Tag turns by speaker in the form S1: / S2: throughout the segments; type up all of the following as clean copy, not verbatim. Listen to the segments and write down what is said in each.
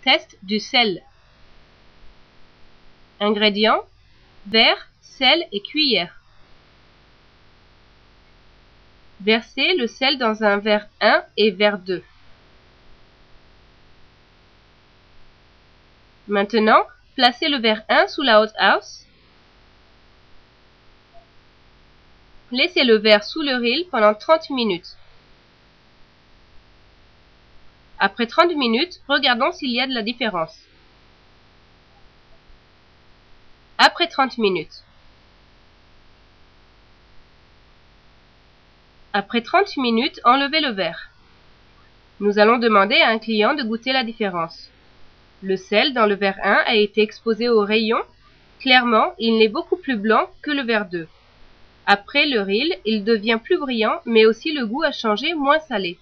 S1: Test du sel. Ingrédients: verre, sel et cuillère. Versez le sel dans un verre 1 et verre 2. Maintenant, placez le verre 1 sous la hothouse. Laissez le verre sous le reel pendant 30 minutes. Après 30 minutes, regardons s'il y a de la différence. Après 30 minutes. Après 30 minutes, enlevez le verre. Nous allons demander à un client de goûter la différence. Le sel dans le verre 1 a été exposé au rayon. Clairement, il n'est beaucoup plus blanc que le verre 2. Après le reel, il devient plus brillant, mais aussi le goût a changé, moins salé.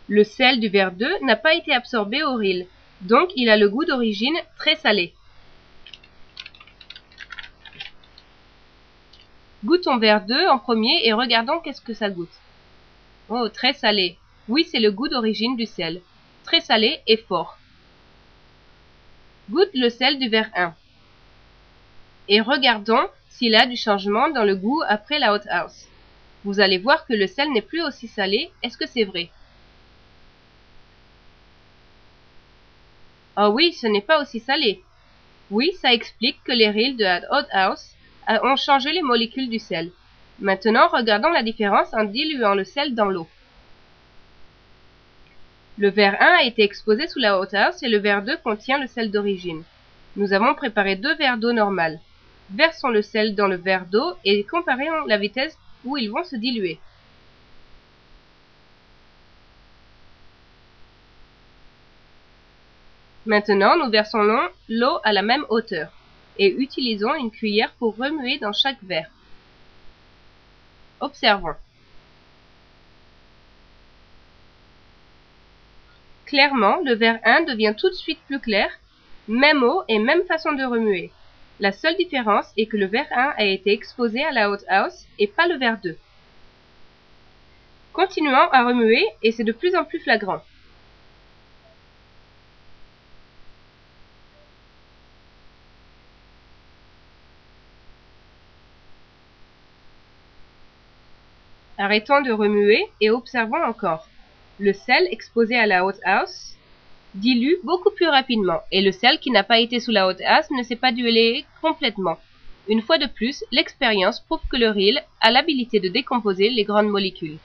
S1: Le sel du verre 2 n'a pas été absorbé au reel, donc il a le goût d'origine très salé. Goûtons verre 2 en premier et regardons qu'est-ce que ça goûte. Oh, très salé. Oui, c'est le goût d'origine du sel. Très salé et fort. Goûte le sel du verre 1. Et regardons s'il a du changement dans le goût après la hothouse. Vous allez voir que le sel n'est plus aussi salé. Est-ce que c'est vrai? Oh oui, ce n'est pas aussi salé. Oui, ça explique que les reels de la hothouse ont changé les molécules du sel. Maintenant, regardons la différence en diluant le sel dans l'eau. Le verre 1 a été exposé sous la hothouse et le verre 2 contient le sel d'origine. Nous avons préparé 2 verres d'eau normale. Versons le sel dans le verre d'eau et comparons la vitesse où ils vont se diluer. Maintenant, nous versons l'eau à la même hauteur et utilisons une cuillère pour remuer dans chaque verre. Observons. Clairement, le verre 1 devient tout de suite plus clair, même eau et même façon de remuer. La seule différence est que le verre 1 a été exposé à la hothouse et pas le verre 2. Continuons à remuer et c'est de plus en plus flagrant. Arrêtons de remuer et observons encore. Le sel exposé à la hothouse dilue beaucoup plus rapidement et le sel qui n'a pas été sous la hothouse ne s'est pas dilué complètement. Une fois de plus, l'expérience prouve que le reel a l'habilité de décomposer les grandes molécules.